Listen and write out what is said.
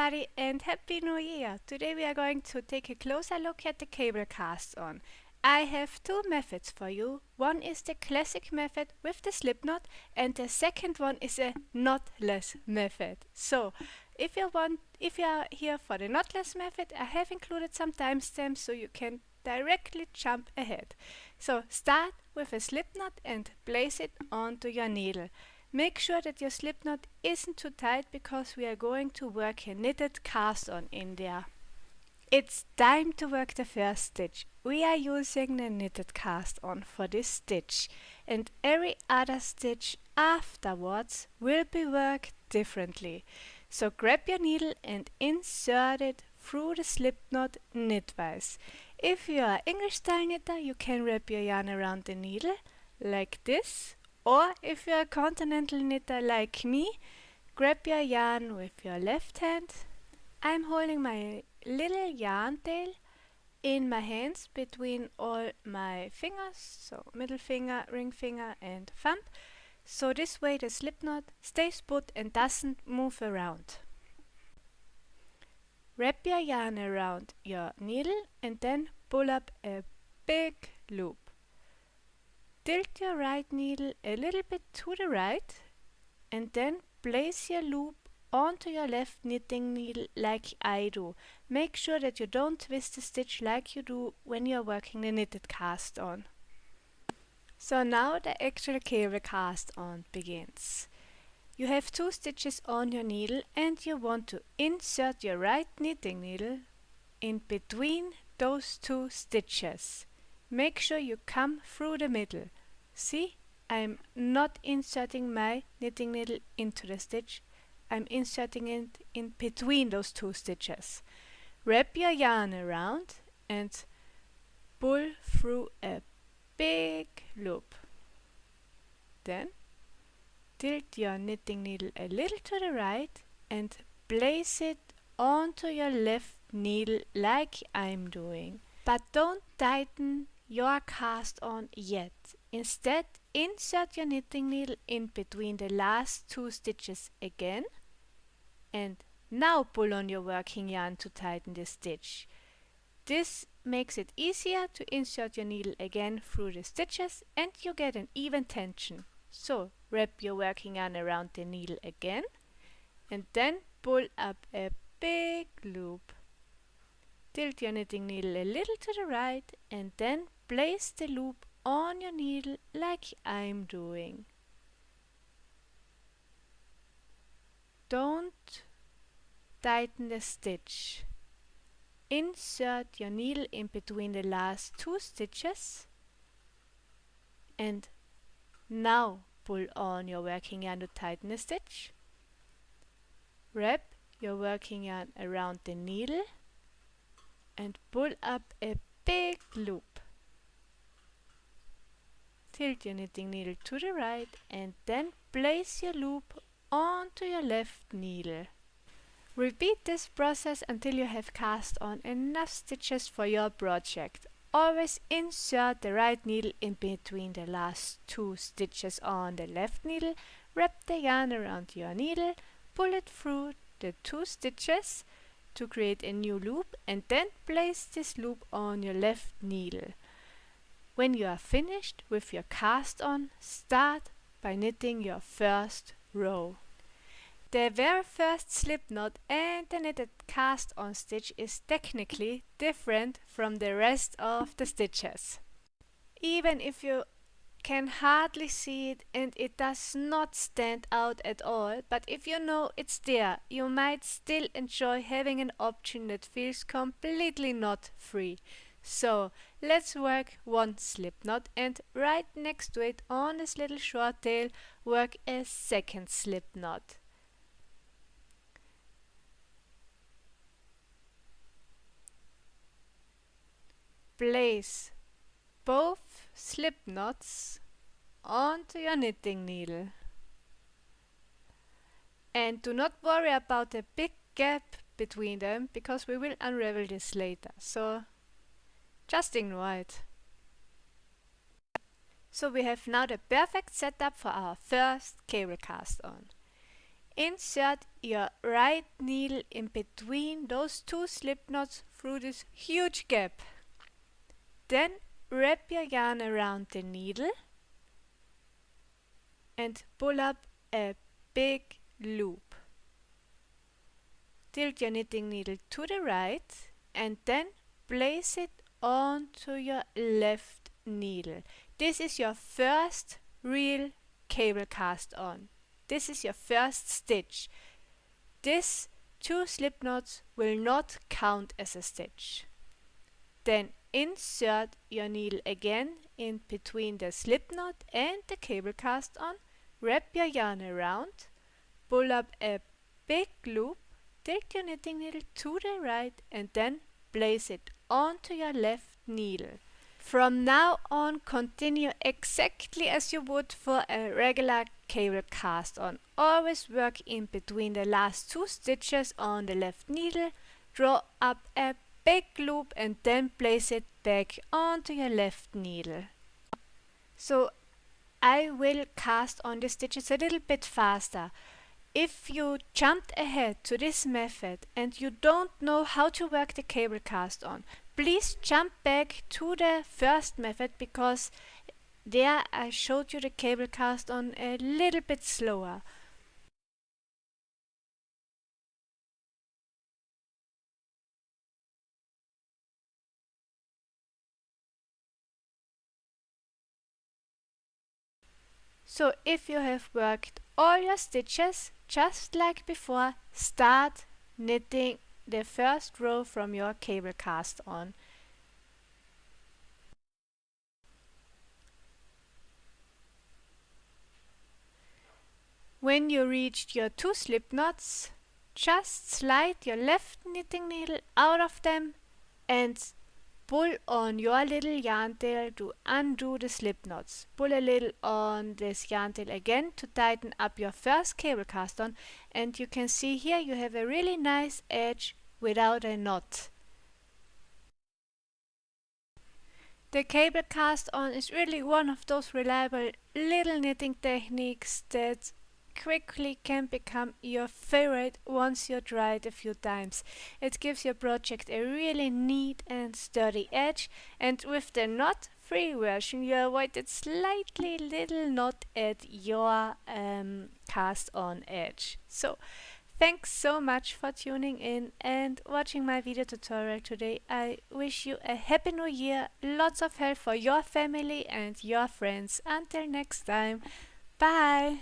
everybody and Happy New Year! Today we are going to take a closer look at the cable cast on. I have two methods for you. One is the classic method with the slip knot and the second one is a knotless method. So if you are here for the knotless method, I have included some timestamps so you can directly jump ahead. So start with a slip knot and place it onto your needle. Make sure that your slip knot isn't too tight because we are going to work a knitted cast on in there. It's time to work the first stitch. We are using the knitted cast on for this stitch, and every other stitch afterwards will be worked differently. So grab your needle and insert it through the slip knot knitwise. If you are English style knitter, you can wrap your yarn around the needle like this. Or if you're a continental knitter like me, grab your yarn with your left hand. I'm holding my little yarn tail in my hands between all my fingers, so middle finger, ring finger and thumb. So this way the slip knot stays put and doesn't move around. Wrap your yarn around your needle and then pull up a big loop. Tilt your right needle a little bit to the right and then place your loop onto your left knitting needle like I do. Make sure that you don't twist the stitch like you do when you are working the knitted cast on. So now the actual cable cast on begins. You have two stitches on your needle and you want to insert your right knitting needle in between those two stitches. Make sure you come through the middle. See, I'm not inserting my knitting needle into the stitch. I'm inserting it in between those two stitches. Wrap your yarn around and pull through a big loop. Then tilt your knitting needle a little to the right and place it onto your left needle like I'm doing. But don't tighten your cast on yet. Instead, insert your knitting needle in between the last two stitches again and now pull on your working yarn to tighten the stitch. This makes it easier to insert your needle again through the stitches and you get an even tension. So wrap your working yarn around the needle again and then pull up a big loop. Tilt your knitting needle a little to the right and then place the loop on your needle like I'm doing. Don't tighten the stitch. Insert your needle in between the last two stitches and now pull on your working yarn to tighten the stitch. Wrap your working yarn around the needle and pull up a big loop. Tilt your knitting needle to the right and then place your loop onto your left needle. Repeat this process until you have cast on enough stitches for your project. Always insert the right needle in between the last two stitches on the left needle, wrap the yarn around your needle, pull it through the two stitches to create a new loop and then place this loop on your left needle. When you are finished with your cast on, start by knitting your first row. The very first slip knot and the knitted cast on stitch is technically different from the rest of the stitches. Even if you can hardly see it and it does not stand out at all, but if you know it's there, you might still enjoy having an option that feels completely knot free. So let's work one slip knot and right next to it on this little short tail work a second slip knot. Place both slip knots onto your knitting needle. And do not worry about the big gap between them because we will unravel this later. So just ignore it. So we have now the perfect setup for our first cable cast on. insert your right needle in between those two slip knots through this huge gap. Then wrap your yarn around the needle and pull up a big loop. Tilt your knitting needle to the right and then place it onto your left needle. This is your first real cable cast on. This is your first stitch. These two slip knots will not count as a stitch. Then insert your needle again in between the slip knot and the cable cast on, wrap your yarn around, pull up a big loop, take your knitting needle to the right and then place it onto your left needle. From now on, continue exactly as you would for a regular cable cast on. Always work in between the last two stitches on the left needle, draw up a big loop and then place it back onto your left needle. So I will cast on the stitches a little bit faster. If you jumped ahead to this method and you don't know how to work the cable cast on, please jump back to the first method because there I showed you the cable cast on a little bit slower. So if you have worked all your stitches just like before, start knitting the first row from your cable cast on. When you reached your two slip knots, just slide your left knitting needle out of them and pull on your little yarn tail to undo the slip knots. Pull a little on this yarn tail again to tighten up your first cable cast on, and you can see here you have a really nice edge without a knot. The cable cast on is really one of those reliable little knitting techniques that quickly can become your favorite once you try it a few times. It gives your project a really neat and sturdy edge, and with the knot-free version you avoid that slightly little knot at your cast-on edge. So thanks so much for tuning in and watching my video tutorial today. I wish you a happy new year, lots of health for your family and your friends. Until next time, bye!